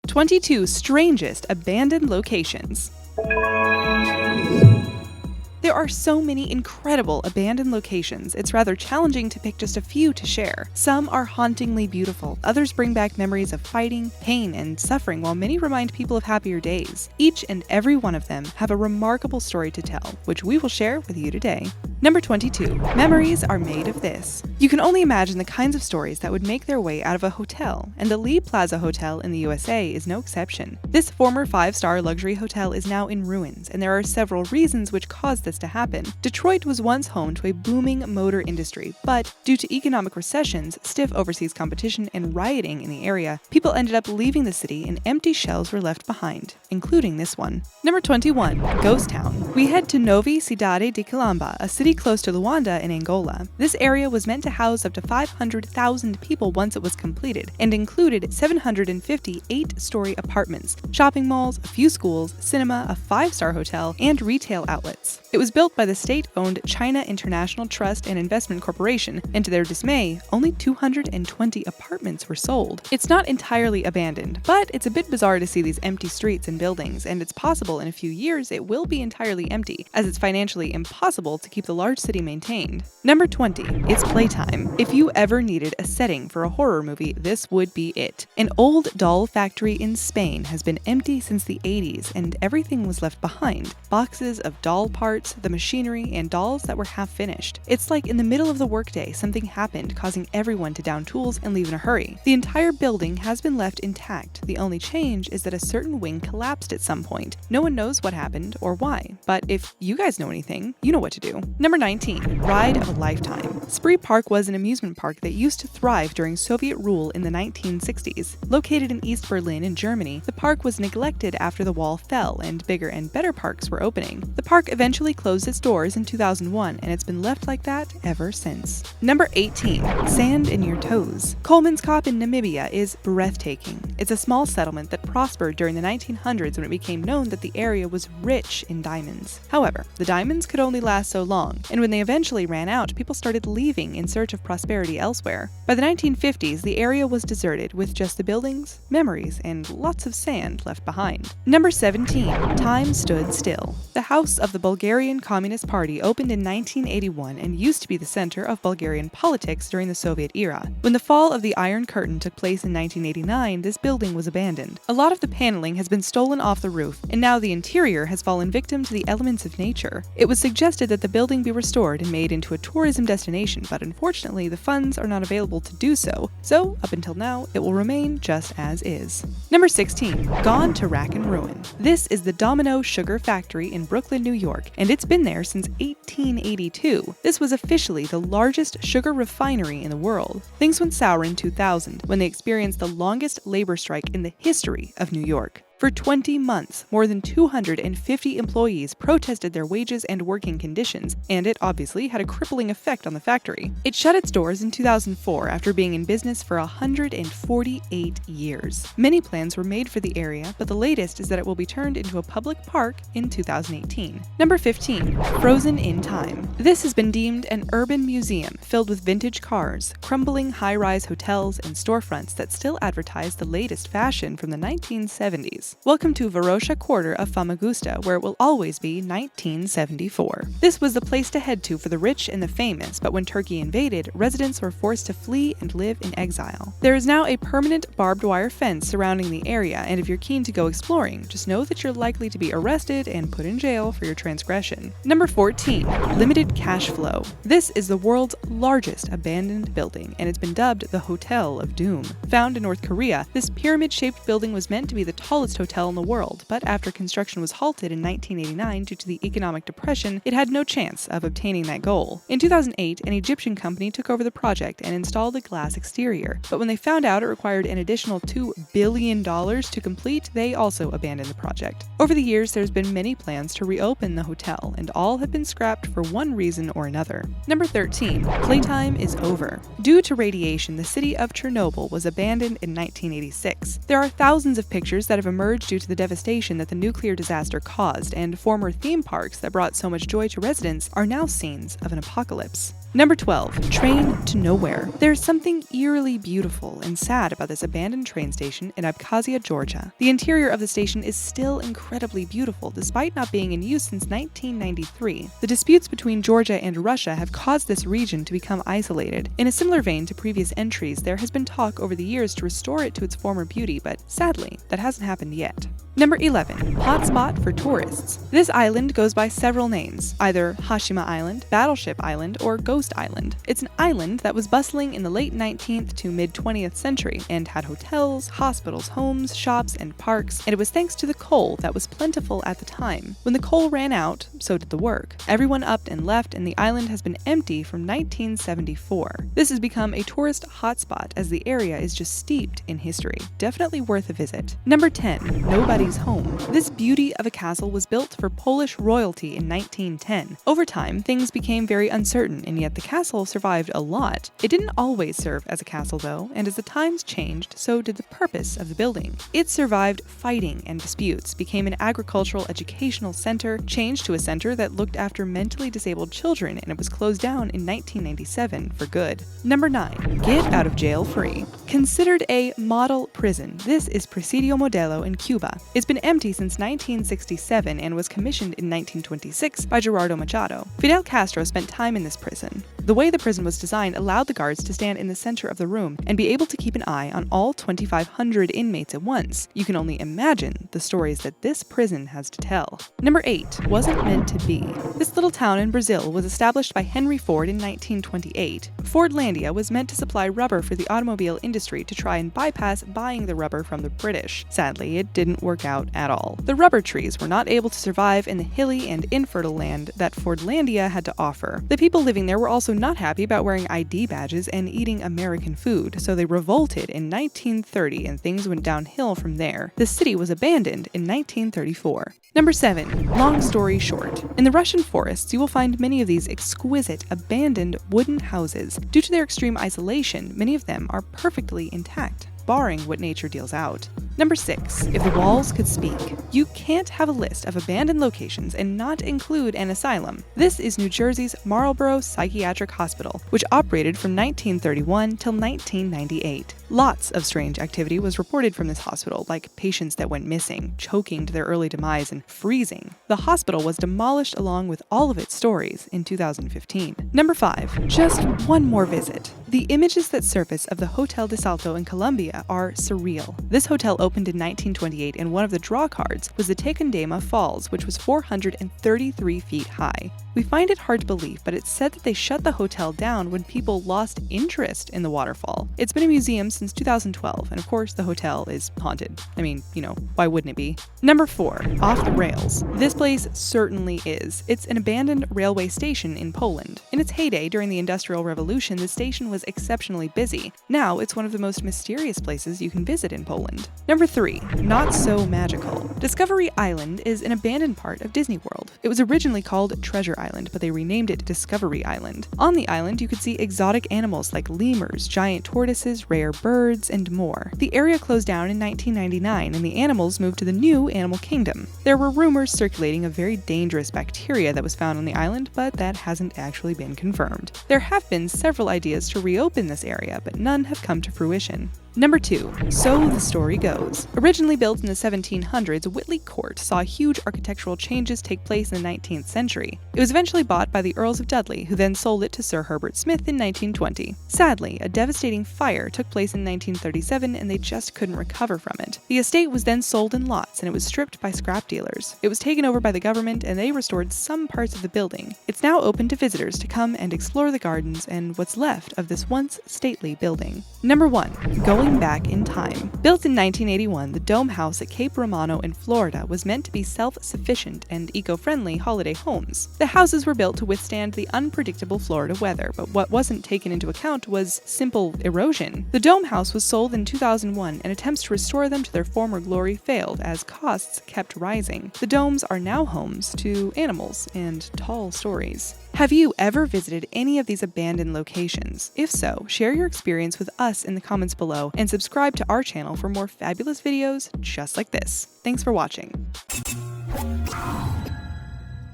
22 Strangest Abandoned Locations. There are so many incredible abandoned locations, it's rather challenging to pick just a few to share. Some are hauntingly beautiful, others bring back memories of fighting, pain, and suffering, while many remind people of happier days. Each and every one of them have a remarkable story to tell, which we will share with you today. Number 22. Memories are made of this. You can only imagine the kinds of stories that would make their way out of a hotel, and the Lee Plaza Hotel in the USA is no exception. This former 5-star luxury hotel is now in ruins, and there are several reasons which caused this to happen. Detroit was once home to a booming motor industry, but due to economic recessions, stiff overseas competition, and rioting in the area, people ended up leaving the city and empty shells were left behind, including this one. Number 21. Ghost Town. We head to Novi Cidade de Calamba, a city close to Luanda in Angola. This area was meant to house up to 500,000 people once it was completed, and included 750 8-story apartments, shopping malls, a few schools, cinema, a 5-star hotel, and retail outlets. It was built by the state-owned China International Trust and Investment Corporation, and to their dismay, only 220 apartments were sold. It's not entirely abandoned, but it's a bit bizarre to see these empty streets and buildings, and it's possible in a few years it will be entirely empty, as it's financially impossible to keep the large city maintained. Number 20. It's playtime. If you ever needed a setting for a horror movie, this would be it. An old doll factory in Spain has been empty since the 80s, and everything was left behind. Boxes of doll parts, the machinery, and dolls that were half finished. It's like in the middle of the workday, something happened, causing everyone to down tools and leave in a hurry. The entire building has been left intact. The only change is that a certain wing collapsed at some point. No one knows what happened or why, but if you guys know anything, you know what to do. Number 19. Ride of a Lifetime. Spree Park was an amusement park that used to thrive during Soviet rule in the 1960s. Located in East Berlin in Germany, the park was neglected after the wall fell and bigger and better parks were opening. The park eventually closed its doors in 2001, and it's been left like that ever since. Number 18. Sand in your toes. Colemanskop in Namibia is breathtaking. It's a small settlement that prospered during the 1900s when it became known that the area was rich in diamonds. However, the diamonds could only last so long, and when they eventually ran out, people started leaving in search of prosperity elsewhere. By the 1950s, the area was deserted, with just the buildings, memories, and lots of sand left behind. Number 17. Time stood still. The House of the Bulgarian Communist Party opened in 1981 and used to be the center of Bulgarian politics during the Soviet era. When the fall of the Iron Curtain took place in 1989, this building was abandoned. A lot of the paneling has been stolen off the roof, and now the interior has fallen victim to the elements of nature. It was suggested that the building be restored and made into a tourism destination, but unfortunately the funds are not available to do so, so up until now it will remain just as is. Number 16. Gone to Rack and Ruin. This is the Domino sugar factory in Brooklyn, New York, and it's been there since 1882. This was officially the largest sugar refinery in the world. Things went sour in 2000 when they experienced the longest labor strike in the history of New York. For 20 months, more than 250 employees protested their wages and working conditions, and it obviously had a crippling effect on the factory. It shut its doors in 2004 after being in business for 148 years. Many plans were made for the area, but the latest is that it will be turned into a public park in 2018. Number 15. Frozen in Time. This has been deemed an urban museum filled with vintage cars, crumbling high-rise hotels, and storefronts that still advertise the latest fashion from the 1970s. Welcome to Verona Quarter of Famagusta, where it will always be 1974. This was the place to head to for the rich and the famous, but when Turkey invaded, residents were forced to flee and live in exile. There is now a permanent barbed wire fence surrounding the area, and if you're keen to go exploring, just know that you're likely to be arrested and put in jail for your transgression. Number 14. Limited cash flow. This is the world's largest abandoned building, and it's been dubbed the Hotel of Doom. Found in North Korea, this pyramid-shaped building was meant to be the tallest hotel in the world, but after construction was halted in 1989 due to the economic depression, it had no chance of obtaining that goal. In 2008, an Egyptian company took over the project and installed a glass exterior, but when they found out it required an additional $2 billion to complete, they also abandoned the project. Over the years, there's been many plans to reopen the hotel, and all have been scrapped for one reason or another. Number 13. Playtime is over. Due to radiation, the city of Chernobyl was abandoned in 1986. There are thousands of pictures that have emerged emerge due to the devastation that the nuclear disaster caused, and former theme parks that brought so much joy to residents are now scenes of an apocalypse. Number 12. Train to Nowhere. There's something eerily beautiful and sad about this abandoned train station in Abkhazia, Georgia. The interior of the station is still incredibly beautiful despite not being in use since 1993. The disputes between Georgia and Russia have caused this region to become isolated. In a similar vein to previous entries, there has been talk over the years to restore it to its former beauty, but sadly, that hasn't happened yet. Number 11. Hotspot for tourists. This island goes by several names, either Hashima Island, Battleship Island, or Ghost Island. It's an island that was bustling in the late 19th to mid-20th century and had hotels, hospitals, homes, shops, and parks, and it was thanks to the coal that was plentiful at the time. When the coal ran out, so did the work. Everyone upped and left, and the island has been empty from 1974. This has become a tourist hotspot as the area is just steeped in history. Definitely worth a visit. Number 10. Nobody's Home. This beauty of a castle was built for Polish royalty in 1910. Over time, things became very uncertain, and yet the castle survived a lot. It didn't always serve as a castle though, and as the times changed, so did the purpose of the building. It survived fighting and disputes, became an agricultural educational center, changed to a center that looked after mentally disabled children, and it was closed down in 1997 for good. Number 9. Get out of jail free. Considered a model prison, this is Presidio Modelo in Cuba. It's been empty since 1967 and was commissioned in 1926 by Gerardo Machado. Fidel Castro spent time in this prison. The way the prison was designed allowed the guards to stand in the center of the room and be able to keep an eye on all 2,500 inmates at once. You can only imagine the stories that this prison has to tell. Number 8. Wasn't meant to be. This little town in Brazil was established by Henry Ford in 1928. Fordlandia was meant to supply rubber for the automobile industry to try and bypass buying the rubber from the British. Sadly, it didn't work out at all. The rubber trees were not able to survive in the hilly and infertile land that Fordlandia had to offer. The people living there were also not happy about wearing ID badges and eating American food, so they revolted in 1930 and things went downhill from there. The city was abandoned in 1934. Number 7. Long story short. In the Russian forests, you will find many of these exquisite, abandoned wooden houses. Due to their extreme isolation, many of them are perfectly intact, barring what nature deals out. Number 6. If the walls could speak. You can't have a list of abandoned locations and not include an asylum. This is New Jersey's Marlborough Psychiatric Hospital, which operated from 1931 till 1998. Lots of strange activity was reported from this hospital, like patients that went missing, choking to their early demise, and freezing. The hospital was demolished along with all of its stories in 2015. Number 5. Just one more visit. The images that surface of the Hotel de Salto in Colombia are surreal. This hotel opened in 1928, and one of the draw cards was the Tequendama Falls, which was 433 feet high. We find it hard to believe, but it's said that they shut the hotel down when people lost interest in the waterfall. It's been a museum since 2012, and of course the hotel is haunted. I mean, why wouldn't it be? Number 4. Off the rails. This place certainly is. It's an abandoned railway station in Poland. In its heyday during the Industrial Revolution, the station was exceptionally busy. Now it's one of the most mysterious places you can visit in Poland. Number 3. Not so magical. Discovery Island is an abandoned part of Disney World. It was originally called Treasure Island, but they renamed it Discovery Island. On the island, you could see exotic animals like lemurs, giant tortoises, rare birds, and more. The area closed down in 1999, and the animals moved to the new Animal Kingdom. There were rumors circulating of very dangerous bacteria that was found on the island, but that hasn't actually been confirmed. There have been several ideas to reopen this area, but none have come to fruition. Number 2. So the story goes. Originally built in the 1700s, Whitley Court saw huge architectural changes take place in the 19th century. It was eventually bought by the Earls of Dudley, who then sold it to Sir Herbert Smith in 1920. Sadly, a devastating fire took place in 1937 and they just couldn't recover from it. The estate was then sold in lots and it was stripped by scrap dealers. It was taken over by the government and they restored some parts of the building. It's now open to visitors to come and explore the gardens and what's left of this once stately building. Number 1. Going back in time. Built in 1981, the Dome House at Cape Romano in Florida was meant to be self-sufficient and eco-friendly holiday homes. The houses were built to withstand the unpredictable Florida weather, but what wasn't taken into account was simple erosion. The Dome House was sold in 2001, and attempts to restore them to their former glory failed as costs kept rising. The domes are now homes to animals and tall stories. Have you ever visited any of these abandoned locations? If so, share your experience with us in the comments below and subscribe to our channel for more fabulous videos just like this. Thanks for watching.